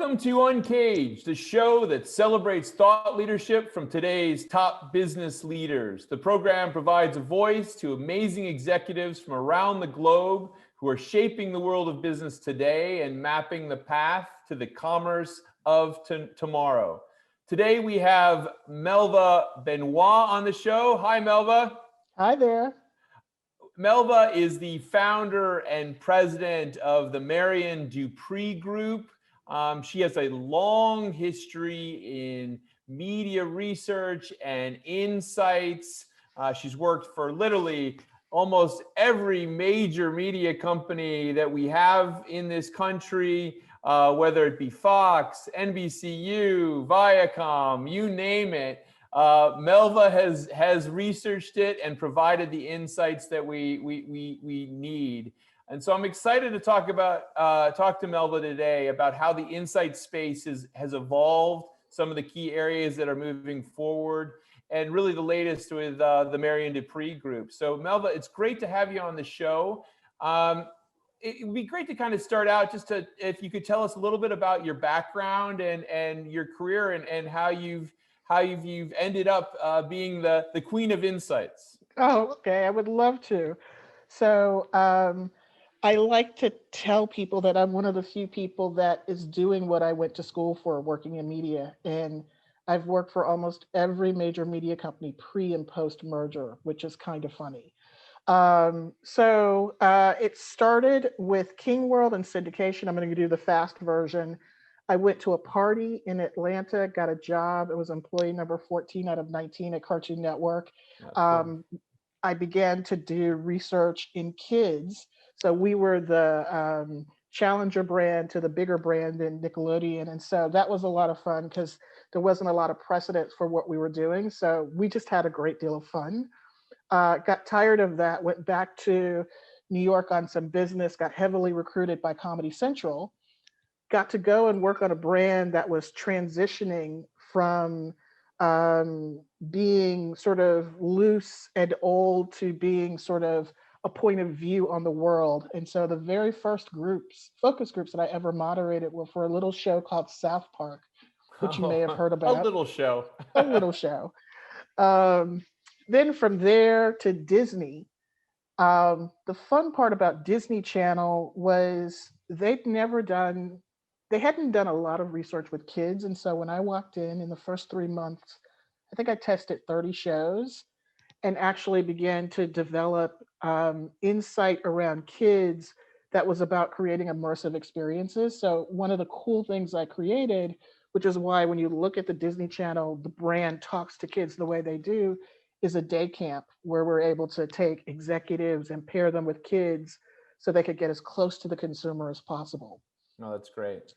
Welcome to Uncaged, the show that celebrates thought leadership from today's top business leaders. The program provides a voice to amazing executives from around the globe who are shaping the world of business today and mapping the path to the commerce of tomorrow. Today we have Melva Benoit on the show. Hi, Melva. Hi there. Melva is the founder and president of the Marian Dupree Group. She has a long history in media research and insights. She's worked for literally almost every major media company that we have in this country, whether it be Fox, NBCU, Viacom, you name it. Melva has researched it and provided the insights that we need. And so I'm excited to talk to Melva today about how the insight space has evolved, some of the key areas that are moving forward, and really the latest with the Marian Dupree Group. So Melva, it's great to have you on the show. It would be great to kind of start out if you could tell us a little bit about your background and your career and how you've ended up being the queen of insights. Oh, okay. I would love to. So I like to tell people that I'm one of the few people that is doing what I went to school for, working in media. And I've worked for almost every major media company pre and post merger, which is kind of funny. It started with King World and syndication. I'm going to do the fast version. I went to a party in Atlanta, got a job. It was employee number 14 out of 19 at Cartoon Network. Cool. I began to do research in kids. So we were the challenger brand to the bigger brand in Nickelodeon. And so that was a lot of fun because there wasn't a lot of precedent for what we were doing. So we just had a great deal of fun. Got tired of that, went back to New York on some business, got heavily recruited by Comedy Central, got to go and work on a brand that was transitioning from being sort of loose and old to being sort of a point of view on the world. And so the very first focus groups that I ever moderated were for a little show called South Park, which you may have heard about. A little show. A little show. Then from there to Disney. The fun part about Disney Channel was they hadn't done a lot of research with kids. And so when I walked in the first 3 months, I think I tested 30 shows and actually began to develop insight around kids that was about creating immersive experiences. So one of the cool things I created, which is why when you look at the Disney Channel, the brand talks to kids the way they do, is a day camp where we're able to take executives and pair them with kids so they could get as close to the consumer as possible. No, that's great.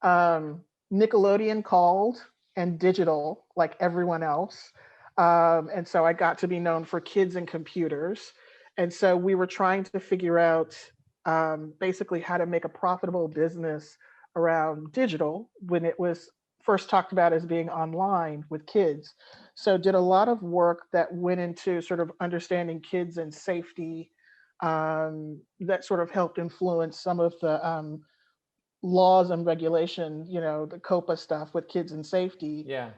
Nickelodeon called and digital like everyone else. And so I got to be known for kids and computers. And so we were trying to figure out basically how to make a profitable business around digital when it was first talked about as being online with kids. So did a lot of work that went into sort of understanding kids and safety that sort of helped influence some of the laws and regulation, the COPA stuff with kids and safety. Yeah.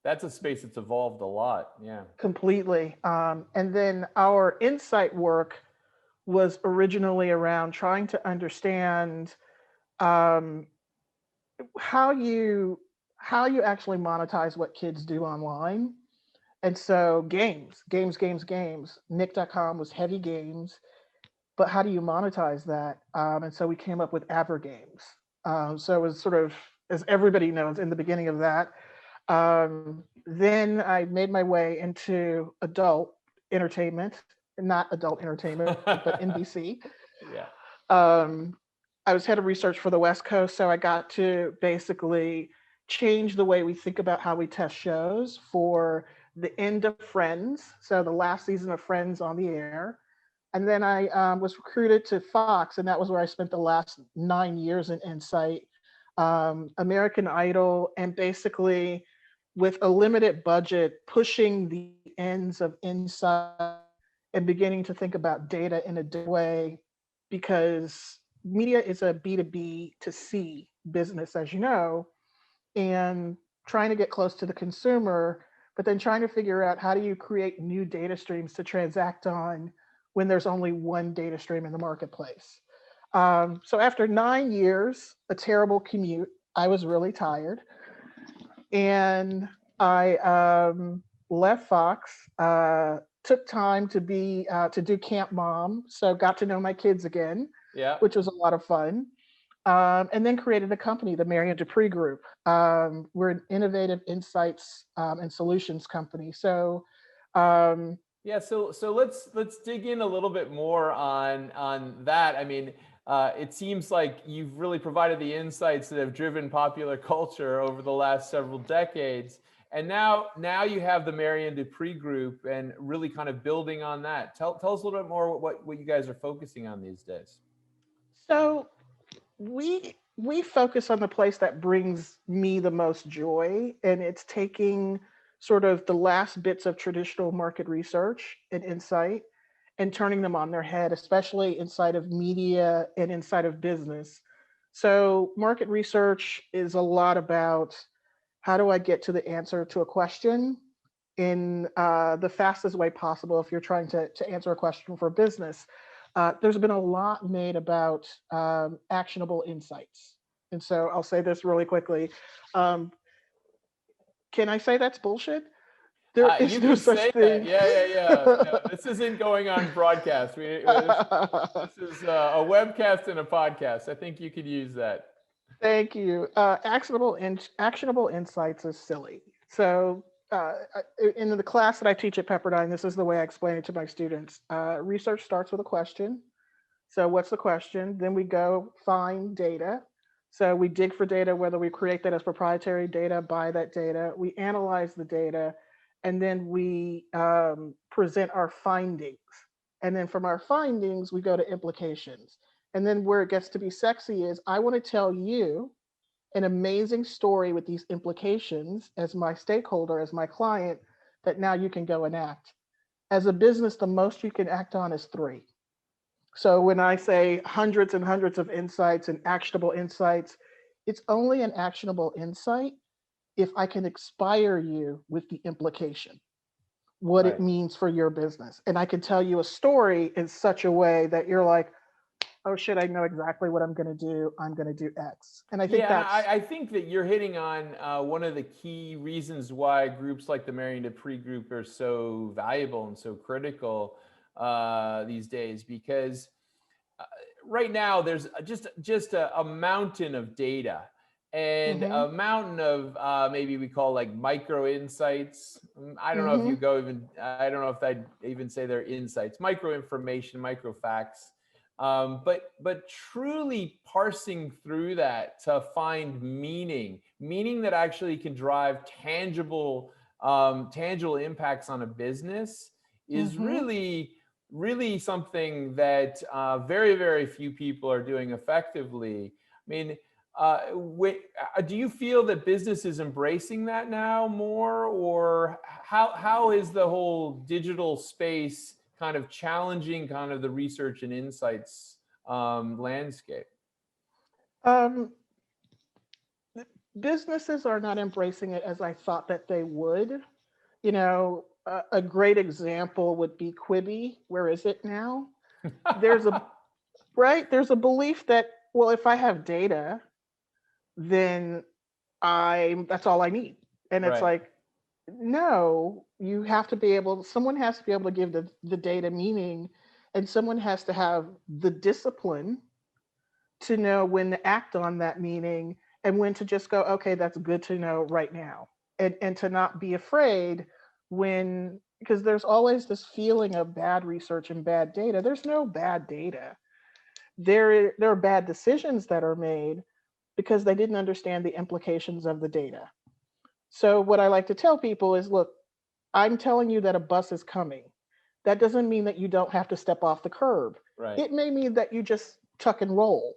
That's a space that's evolved a lot. Yeah. Completely. And then our insight work was originally around trying to understand how you actually monetize what kids do online. And so games. Nick.com was heavy games, but how do you monetize that? And so we came up with AverGames. So it was sort of, as everybody knows, in the beginning of that. Then I made my way into adult entertainment, not adult entertainment, but NBC. Yeah. I was head of research for the West Coast, so I got to basically change the way we think about how we test shows for the end of Friends, so the last season of Friends on the air. And then I was recruited to Fox, and that was where I spent the last 9 years in Insight, American Idol, and basically with a limited budget, pushing the ends of Insight and beginning to think about data in a different way, because media is a B2B to C business, as you know, and trying to get close to the consumer, but then trying to figure out how do you create new data streams to transact on when there's only one data stream in the marketplace. So after 9 years, a terrible commute, I was really tired, and I left Fox. Took time to be to do camp mom, so got to know my kids again, Yeah. which was a lot of fun. And then created a company, the Marian Dupree Group. We're an innovative insights and solutions company. So, um, Yeah, so let's dig in a little bit more on that. I mean, it seems like you've really provided the insights that have driven popular culture over the last several decades, and now you have the Marian Dupree Group and really kind of building on that. Tell us a little bit more what you guys are focusing on these days. so we focus on the place that brings me the most joy, and it's taking sort of the last bits of traditional market research and insight and turning them on their head, especially inside of media and inside of business. So market research is a lot about how do I get to the answer to a question in the fastest way possible if you're trying to answer a question for business. There's been a lot made about actionable insights. And so I'll say this really quickly. Um, can I say that's bullshit? There is You no can such say that. thing. Yeah. No, this isn't going on broadcast. This is a webcast and a podcast. I think you could use that. Thank you. Actionable insights is silly. So, in the class that I teach at Pepperdine, this is the way I explain it to my students. Research starts with a question. So, what's the question? Then we go find data. So, we dig for data, whether we create that as proprietary data, buy that data, we analyze the data, and then we present our findings. And then from our findings, we go to implications. And then where it gets to be sexy is I want to tell you an amazing story with these implications as my stakeholder, as my client, that now you can go and act. As a business, the most you can act on is three. So when I say hundreds and hundreds of insights and actionable insights, it's only an actionable insight if I can inspire you with the implication, what it Right. means for your business. And I can tell you a story in such a way that you're like, oh shit, I know exactly what I'm going to do. I'm going to do X. And I think Yeah, and that's, I think that you're hitting on one of the key reasons why groups like the Marian Dupree Group are so valuable and so critical these days, because uh, right now there's just a mountain of data and mm-hmm, a mountain of maybe we call like micro insights. I don't know if mm-hmm, you go even, I don't know if I'd even say they're insights, micro information, micro facts. But truly parsing through that to find meaning that actually can drive tangible impacts on a business is mm-hmm. really something that very few people are doing effectively. I mean, do you feel that business is embracing that now more, or how is the whole digital space kind of challenging kind of the research and insights landscape? Um, Businesses are not embracing it as I thought that they would. A great example would be Quibi. Where is it now? There's a right. There's a belief that, well, if I have data, then I that's all I need. And it's Right. like, no, you have to be able, someone has to be able to give the data meaning, and someone has to have the discipline to know when to act on that meaning and when to just go, okay, that's good to know right now. And to not be afraid when, because there's always this feeling of bad research and bad data. There's no bad data. There are bad decisions that are made because they didn't understand the implications of the data. So what I like to tell people is, look, I'm telling you that a bus is coming. That doesn't mean that you don't have to step off the curb. Right. It may mean that you just tuck and roll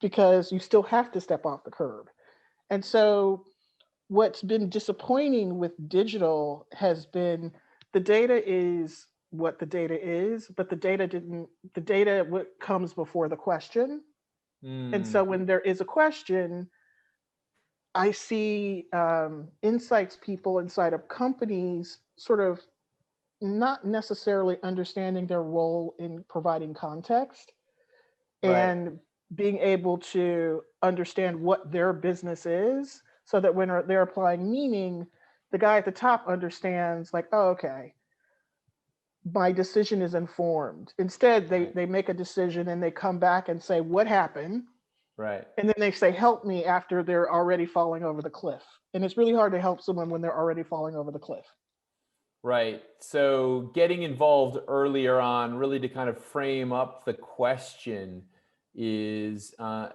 because you still have to step off the curb. And so what's been disappointing with digital has been the data is what the data is, but the data what comes before the question. And so Mm, when there is a question, I see insights people inside of companies sort of not necessarily understanding their role in providing context Right. and being able to understand what their business is so that when they're applying meaning, the guy at the top understands, like, oh, okay, my decision is informed. Instead, Right. they make a decision and they come back and say, what happened? Right. And then they say, help me, after they're already falling over the cliff. And it's really hard to help someone when they're already falling over the cliff. Right. So getting involved earlier on, really to kind of frame up the question is,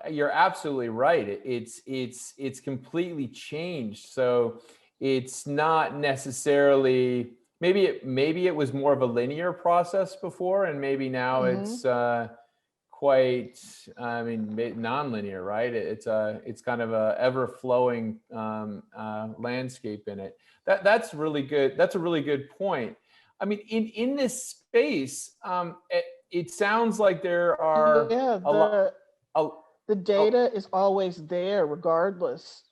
you're absolutely right. It's completely changed. So it's not necessarily, maybe it was more of a linear process before, and maybe now Hmm. it's quite, I mean, non-linear, right? It's kind of a ever-flowing landscape in it. That's really good. That's a really good point. I mean, in this space, it sounds like there are Yeah, a lot. A, the a, data is always there regardless.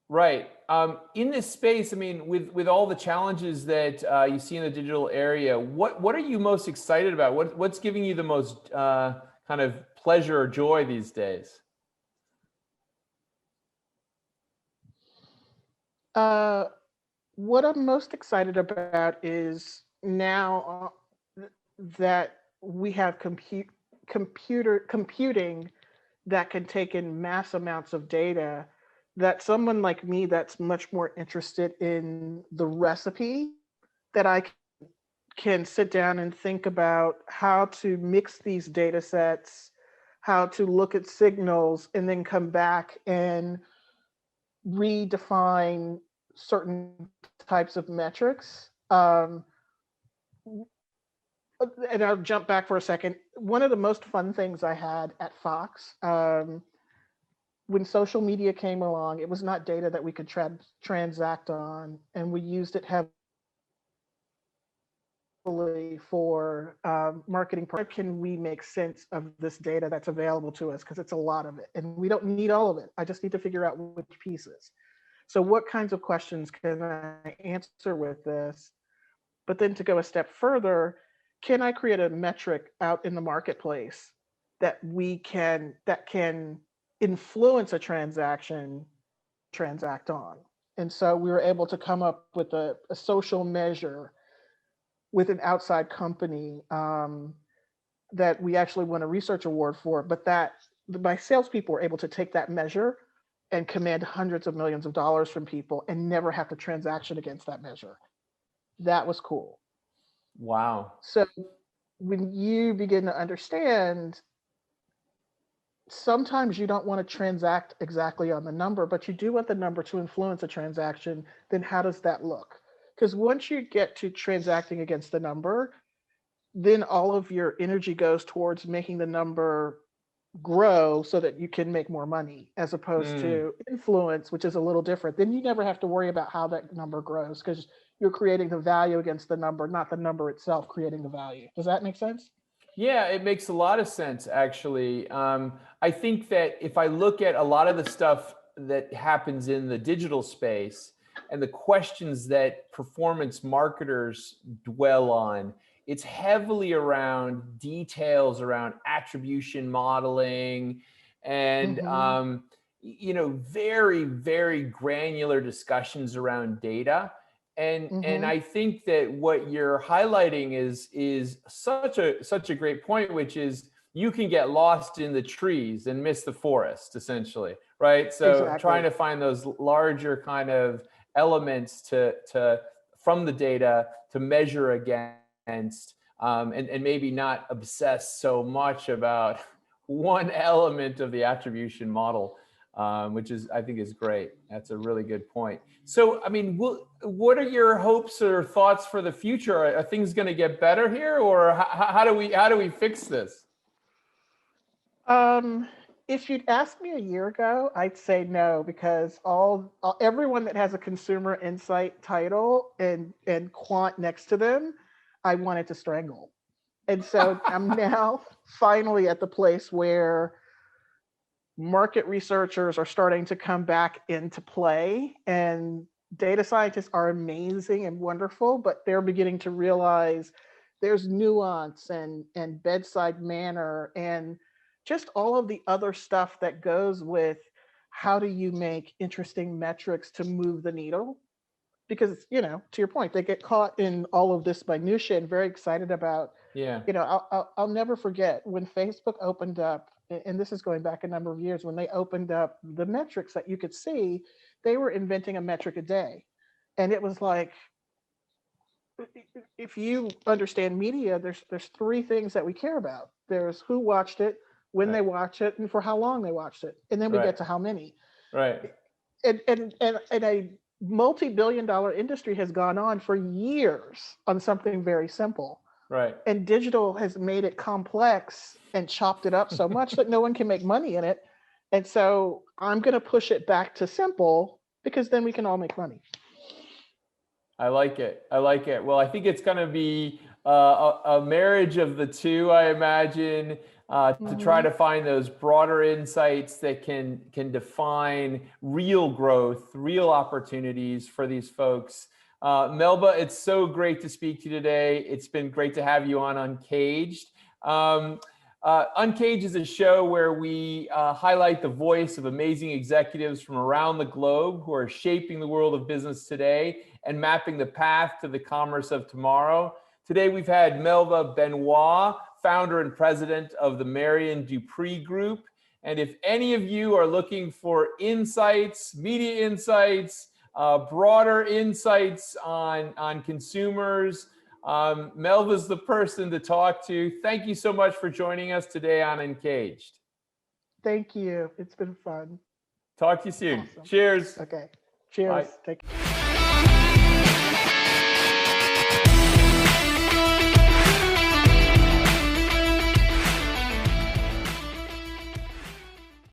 right. In this space, I mean, with all the challenges that you see in the digital area, what are you most excited about? What's giving you the most kind of pleasure or joy these days? Uh, what I'm most excited about is now that we have computing that can take in mass amounts of data, that someone like me that's much more interested in the recipe, that I can sit down and think about how to mix these data sets, how to look at signals, and then come back and redefine certain types of metrics. And I'll jump back for a second. One of the most fun things I had at Fox, when social media came along, it was not data that we could transact on, and we used it heavily for marketing. How can we make sense of this data that's available to us? Because it's a lot of it, and we don't need all of it. I just need to figure out which pieces. So, what kinds of questions can I answer with this? But then to go a step further, can I create a metric out in the marketplace that can influence a transaction transact on? And so we were able to come up with a social measure with an outside company that we actually won a research award for, but that my salespeople were able to take that measure and command hundreds of millions of dollars from people and never have to transaction against that measure. That was cool. Wow. So when you begin to understand, sometimes you don't want to transact exactly on the number, but you do want the number to influence a transaction, then how does that look? Because once you get to transacting against the number, then all of your energy goes towards making the number grow so that you can make more money, as opposed Mm. to influence, which is a little different. Then you never have to worry about how that number grows because you're creating the value against the number, not the number itself creating the value. Does that make sense? Yeah, it makes a lot of sense, actually. I think that if I look at a lot of the stuff that happens in the digital space and the questions that performance marketers dwell on, it's heavily around details around attribution modeling and Mm-hmm. very, very granular discussions around data. And Mm-hmm. I think that what you're highlighting is such a great point, which is you can get lost in the trees and miss the forest, essentially, right? So trying Exactly. to find those larger kind of elements to from the data to measure against, and maybe not obsess so much about one element of the attribution model, which is, I think, is great. That's a really good point. So, I mean, what are your hopes or thoughts for the future? Are things going to get better here, or how do we fix this? Um, if you'd asked me a year ago, I'd say no, because everyone that has a consumer insight title and quant next to them, I wanted to strangle. And so I'm now finally at the place where market researchers are starting to come back into play, and data scientists are amazing and wonderful, but they're beginning to realize there's nuance and bedside manner and just all of the other stuff that goes with how do you make interesting metrics to move the needle. Because, to your point, they get caught in all of this minutia and very excited about, Yeah. I'll never forget when Facebook opened up, and this is going back a number of years, when they opened up the metrics that you could see, they were inventing a metric a day. And it was like, if you understand media, there's three things that we care about. There's who watched it, when they watched it, and for how long they watched it. And then we get to how many. Right. And a multi-billion-dollar industry has gone on for years on something very simple. Right. And digital has made it complex and chopped it up so much that no one can make money in it. And so I'm going to push it back to simple, because then we can all make money. I like it. I like it. Well, I think it's going to be a marriage of the two, I imagine, to try to find those broader insights that can define real growth, real opportunities for these folks. Melva, it's so great to speak to you today. It's been great to have you on Uncaged. Uncaged is a show where we highlight the voice of amazing executives from around the globe who are shaping the world of business today and mapping the path to the commerce of tomorrow. Today, we've had Melva Benoit, founder and president of the Marian Dupree Group. And if any of you are looking for insights, media insights, broader insights on consumers, Melva's the person to talk to. Thank you so much for joining us today on Uncaged. Thank you. It's been fun. Talk to you soon. Awesome. Cheers. Okay. Cheers. Bye. Take care.